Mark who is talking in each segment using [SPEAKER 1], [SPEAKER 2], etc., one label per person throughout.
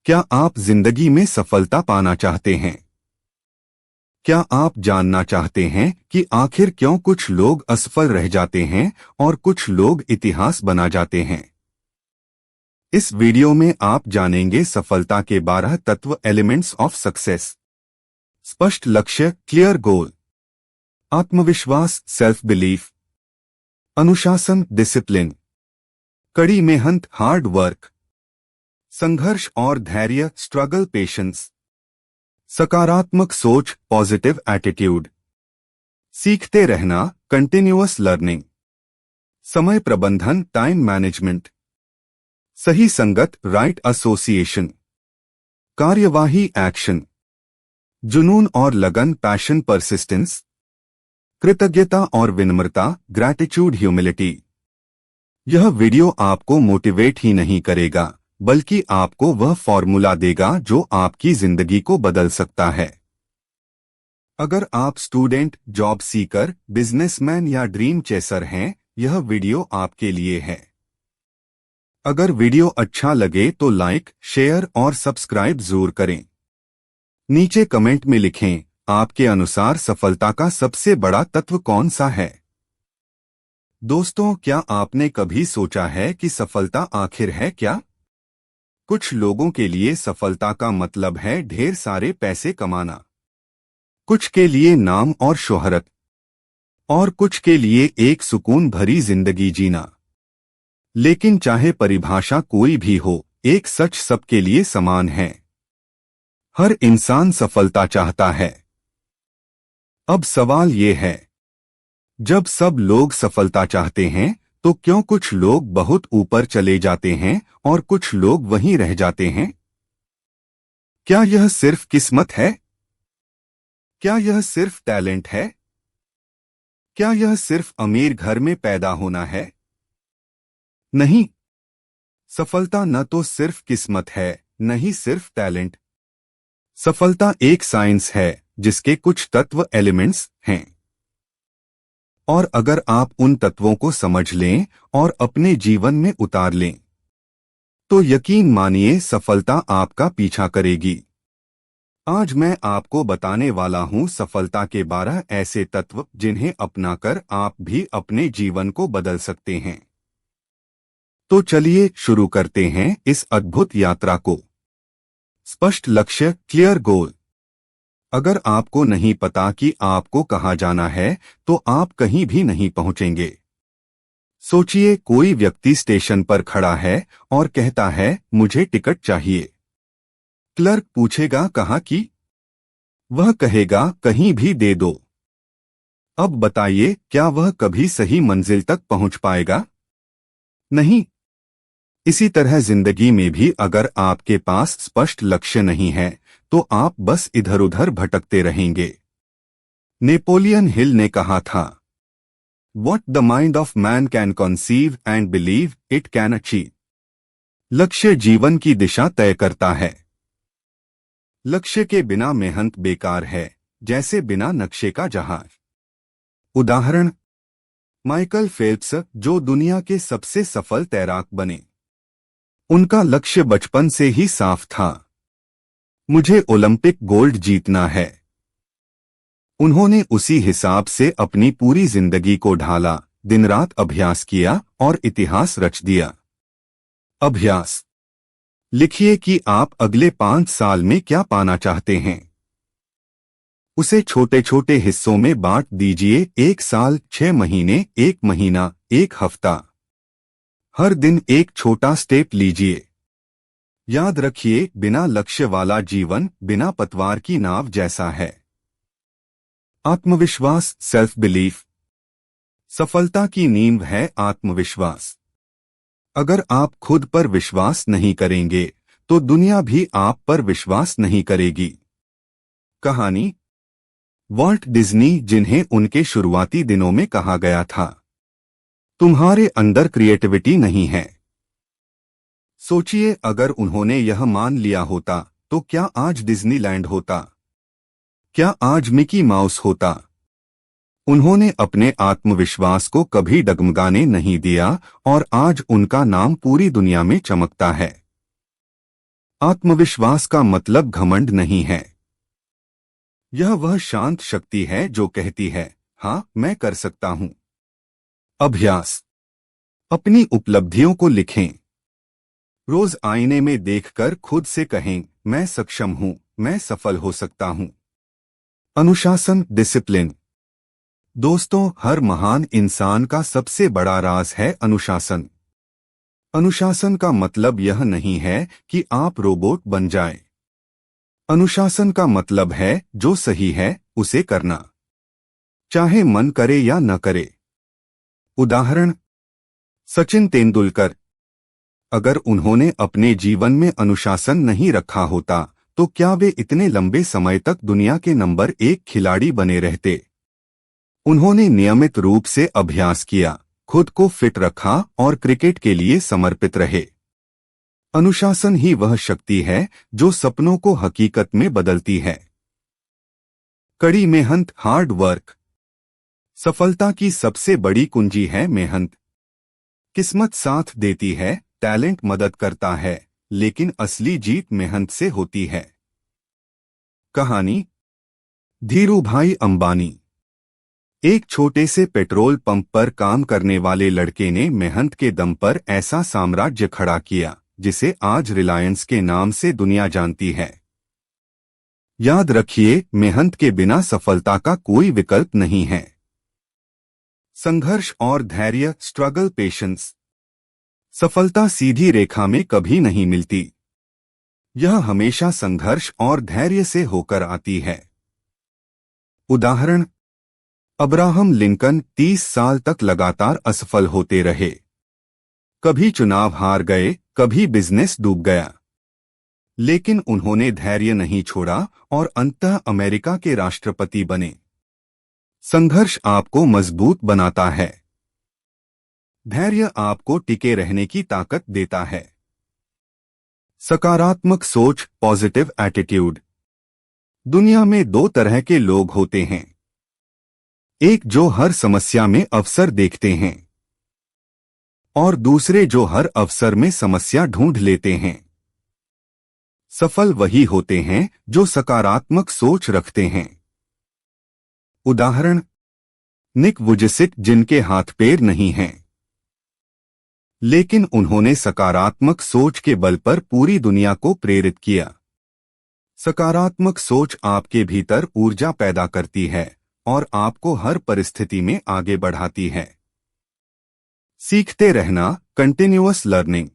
[SPEAKER 1] क्या आप जिंदगी में सफलता पाना चाहते हैं? क्या आप जानना चाहते हैं कि आखिर क्यों कुछ लोग असफल रह जाते हैं और कुछ लोग इतिहास बना जाते हैं? इस वीडियो में आप जानेंगे सफलता के 12 तत्व, एलिमेंट्स ऑफ सक्सेस। स्पष्ट लक्ष्य, क्लियर गोल। आत्मविश्वास, सेल्फ बिलीफ। अनुशासन, डिसिप्लिन। कड़ी मेहनत, हार्ड वर्क। संघर्ष और धैर्य, स्ट्रगल, पेशेंस। सकारात्मक सोच, पॉजिटिव एटीट्यूड। सीखते रहना, कंटिन्यूअस लर्निंग। समय प्रबंधन, टाइम मैनेजमेंट। सही संगत, राइट एसोसिएशन। कार्यवाही, एक्शन। जुनून और लगन, पैशन, परसिस्टेंस। कृतज्ञता और विनम्रता, ग्रैटिट्यूड, ह्यूमिलिटी। यह वीडियो आपको मोटिवेट ही नहीं करेगा बल्कि आपको वह फॉर्मूला देगा जो आपकी जिंदगी को बदल सकता है। अगर आप स्टूडेंट, जॉब सीकर, बिजनेसमैन या ड्रीम चेसर हैं, यह वीडियो आपके लिए है। अगर वीडियो अच्छा लगे तो लाइक, शेयर और सब्सक्राइब जरूर करें। नीचे कमेंट में लिखें, आपके अनुसार सफलता का सबसे बड़ा तत्व कौन सा है? दोस्तों, क्या आपने कभी सोचा है कि सफलता आखिर है क्या? कुछ लोगों के लिए सफलता का मतलब है ढेर सारे पैसे कमाना, कुछ के लिए नाम और शोहरत, और कुछ के लिए एक सुकून भरी जिंदगी जीना। लेकिन चाहे परिभाषा कोई भी हो, एक सच सबके लिए समान है। हर इंसान सफलता चाहता है। अब सवाल ये है, जब सब लोग सफलता चाहते हैं तो क्यों कुछ लोग बहुत ऊपर चले जाते हैं और कुछ लोग वहीं रह जाते हैं? क्या यह सिर्फ किस्मत है? क्या यह सिर्फ टैलेंट है? क्या यह सिर्फ अमीर घर में पैदा होना है? नहीं, सफलता न तो सिर्फ किस्मत है, न ही सिर्फ टैलेंट। सफलता एक साइंस है जिसके कुछ तत्व, एलिमेंट्स हैं। और अगर आप उन तत्वों को समझ लें और अपने जीवन में उतार लें तो यकीन मानिए सफलता आपका पीछा करेगी। आज मैं आपको बताने वाला हूं सफलता के 12 ऐसे तत्व जिन्हें अपनाकर आप भी अपने जीवन को बदल सकते हैं। तो चलिए शुरू करते हैं इस अद्भुत यात्रा को। स्पष्ट लक्ष्य, क्लियर गोल। अगर आपको नहीं पता कि आपको कहाँ जाना है तो आप कहीं भी नहीं पहुंचेंगे। सोचिए, कोई व्यक्ति स्टेशन पर खड़ा है और कहता है, मुझे टिकट चाहिए। क्लर्क पूछेगा, कहाँ की? वह कहेगा, कहीं भी दे दो। अब बताइए, क्या वह कभी सही मंजिल तक पहुंच पाएगा? नहीं। इसी तरह जिंदगी में भी अगर आपके पास स्पष्ट लक्ष्य नहीं है तो आप बस इधर उधर भटकते रहेंगे। नेपोलियन हिल ने कहा था, What the mind of man can conceive and believe it can achieve। लक्ष्य जीवन की दिशा तय करता है। लक्ष्य के बिना मेहनत बेकार है, जैसे बिना नक्शे का जहाज। उदाहरण, माइकल फेल्प्स, जो दुनिया के सबसे सफल तैराक बने। उनका लक्ष्य बचपन से ही साफ था, मुझे ओलंपिक गोल्ड जीतना है। उन्होंने उसी हिसाब से अपनी पूरी जिंदगी को ढाला, दिन रात अभ्यास किया और इतिहास रच दिया। अभ्यास। लिखिए कि आप अगले 5 साल में क्या पाना चाहते हैं। उसे छोटे छोटे हिस्सों में बांट दीजिए, 1 साल, 6 महीने, 1 महीना, 1 हफ्ता। हर दिन एक छोटा स्टेप लीजिए। याद रखिए, बिना लक्ष्य वाला जीवन बिना पतवार की नाव जैसा है। आत्मविश्वास, सेल्फ बिलीफ। सफलता की नींव है आत्मविश्वास। अगर आप खुद पर विश्वास नहीं करेंगे तो दुनिया भी आप पर विश्वास नहीं करेगी। कहानी, वॉल्ट डिज्नी, जिन्हें उनके शुरुआती दिनों में कहा गया था, तुम्हारे अंदर क्रिएटिविटी नहीं है। सोचिए, अगर उन्होंने यह मान लिया होता तो क्या आज डिज्नीलैंड होता? क्या आज मिकी माउस होता? उन्होंने अपने आत्मविश्वास को कभी डगमगाने नहीं दिया और आज उनका नाम पूरी दुनिया में चमकता है। आत्मविश्वास का मतलब घमंड नहीं है। यह वह शांत शक्ति है जो कहती है, हाँ मैं कर सकता हूं। अभ्यास। अपनी उपलब्धियों को लिखें। रोज आईने में देखकर खुद से कहें, मैं सक्षम हूं, मैं सफल हो सकता हूं। अनुशासन, डिसिप्लिन। दोस्तों, हर महान इंसान का सबसे बड़ा राज है अनुशासन। अनुशासन का मतलब यह नहीं है कि आप रोबोट बन जाएं। अनुशासन का मतलब है जो सही है उसे करना, चाहे मन करे या न करे। उदाहरण, सचिन तेंदुलकर। अगर उन्होंने अपने जीवन में अनुशासन नहीं रखा होता तो क्या वे इतने लंबे समय तक दुनिया के नंबर 1 खिलाड़ी बने रहते। उन्होंने नियमित रूप से अभ्यास किया, खुद को फिट रखा और क्रिकेट के लिए समर्पित रहे। अनुशासन ही वह शक्ति है जो सपनों को हकीकत में बदलती है। कड़ी मेहनत, हार्ड वर्क। सफलता की सबसे बड़ी कुंजी है मेहनत। किस्मत साथ देती है, टैलेंट मदद करता है, लेकिन असली जीत मेहनत से होती है। कहानी, धीरूभाई अंबानी। एक छोटे से पेट्रोल पंप पर काम करने वाले लड़के ने मेहनत के दम पर ऐसा साम्राज्य खड़ा किया जिसे आज रिलायंस के नाम से दुनिया जानती है। याद रखिए, मेहनत के बिना सफलता का कोई विकल्प नहीं है। संघर्ष और धैर्य, स्ट्रगल, पेशेंस। सफलता सीधी रेखा में कभी नहीं मिलती। यह हमेशा संघर्ष और धैर्य से होकर आती है। उदाहरण, अब्राहम लिंकन 30 साल तक लगातार असफल होते रहे। कभी चुनाव हार गए, कभी बिजनेस डूब गया, लेकिन उन्होंने धैर्य नहीं छोड़ा और अंततः अमेरिका के राष्ट्रपति बने। संघर्ष आपको मजबूत बनाता है, धैर्य आपको टिके रहने की ताकत देता है। सकारात्मक सोच, पॉजिटिव एटीट्यूड। दुनिया में 2 तरह के लोग होते हैं, एक जो हर समस्या में अवसर देखते हैं और दूसरे जो हर अवसर में समस्या ढूंढ लेते हैं। सफल वही होते हैं जो सकारात्मक सोच रखते हैं। उदाहरण, निक वुजसिक, जिनके हाथ पैर नहीं हैं, लेकिन उन्होंने सकारात्मक सोच के बल पर पूरी दुनिया को प्रेरित किया। सकारात्मक सोच आपके भीतर ऊर्जा पैदा करती है और आपको हर परिस्थिति में आगे बढ़ाती है। सीखते रहना, कंटिन्यूअस लर्निंग।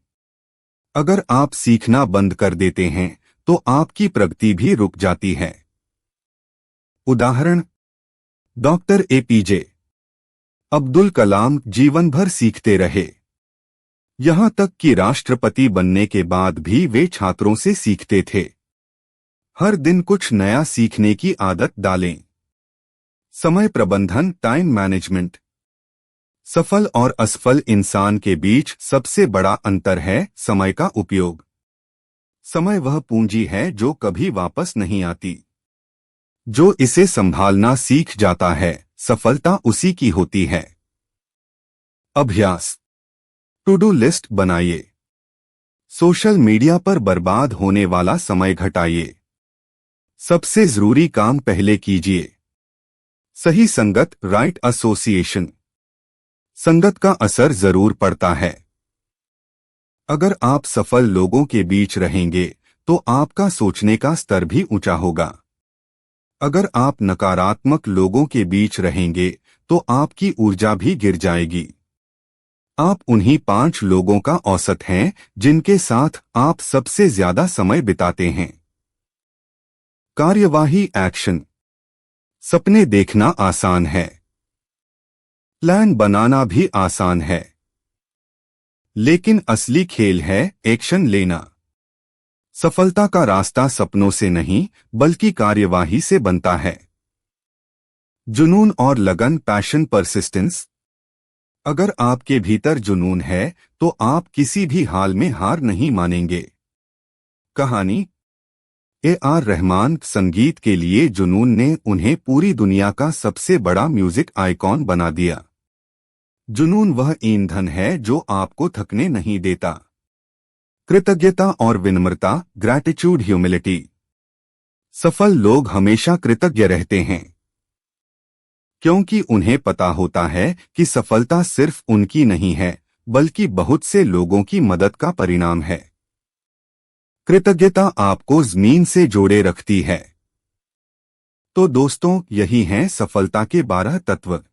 [SPEAKER 1] अगर आप सीखना बंद कर देते हैं तो आपकी प्रगति भी रुक जाती है। उदाहरण, डॉक्टर एपीजे अब्दुल कलाम जीवन भर सीखते रहे। यहां तक कि राष्ट्रपति बनने के बाद भी वे छात्रों से सीखते थे। हर दिन कुछ नया सीखने की आदत डालें। समय प्रबंधन, टाइम मैनेजमेंट। सफल और असफल इंसान के बीच सबसे बड़ा अंतर है समय का उपयोग। समय वह पूंजी है जो कभी वापस नहीं आती। जो इसे संभालना सीख जाता है, सफलता उसी की होती है। अभ्यास। टू डू लिस्ट बनाइए। सोशल मीडिया पर बर्बाद होने वाला समय घटाइए। सबसे जरूरी काम पहले कीजिए। सही संगत, राइट एसोसिएशन। संगत का असर जरूर पड़ता है। अगर आप सफल लोगों के बीच रहेंगे तो आपका सोचने का स्तर भी ऊंचा होगा। अगर आप नकारात्मक लोगों के बीच रहेंगे तो आपकी ऊर्जा भी गिर जाएगी। आप उन्हीं 5 लोगों का औसत हैं जिनके साथ आप सबसे ज्यादा समय बिताते हैं। कार्यवाही, एक्शन। सपने देखना आसान है, प्लान बनाना भी आसान है, लेकिन असली खेल है एक्शन लेना। सफलता का रास्ता सपनों से नहीं बल्कि कार्यवाही से बनता है। जुनून और लगन, पैशन, परसिस्टेंस। अगर आपके भीतर जुनून है तो आप किसी भी हाल में हार नहीं मानेंगे। कहानी, AR रहमान। संगीत के लिए जुनून ने उन्हें पूरी दुनिया का सबसे बड़ा म्यूजिक आइकॉन बना दिया। जुनून वह ईंधन है जो आपको थकने नहीं देता। कृतज्ञता और विनम्रता, ग्रैटिट्यूड, ह्यूमिलिटी। सफल लोग हमेशा कृतज्ञ रहते हैं, क्योंकि उन्हें पता होता है कि सफलता सिर्फ उनकी नहीं है, बल्कि बहुत से लोगों की मदद का परिणाम है। कृतज्ञता आपको जमीन से जोड़े रखती है। तो दोस्तों, यही हैं सफलता के 12 तत्व।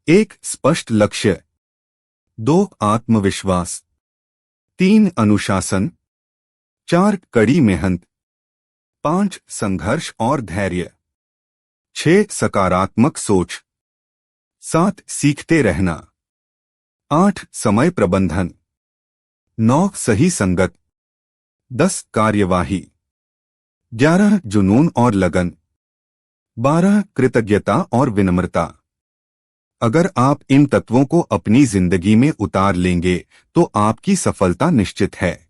[SPEAKER 1] 1. स्पष्ट लक्ष्य। 2. आत्मविश्वास। 3. अनुशासन। 4. कड़ी मेहनत। 5. संघर्ष और धैर्य। 6. सकारात्मक सोच। 7. सीखते रहना। 8. समय प्रबंधन। 9. सही संगत। 10. कार्यवाही। 11. जुनून और लगन। 12. कृतज्ञता और विनम्रता। अगर आप इन तत्वों को अपनी जिंदगी में उतार लेंगे तो आपकी सफलता निश्चित है।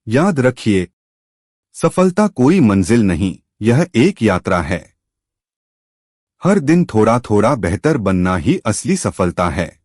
[SPEAKER 1] याद रखिए, सफलता कोई मंजिल नहीं, यह एक यात्रा है। हर दिन थोड़ा थोड़ा बेहतर बनना ही असली सफलता है।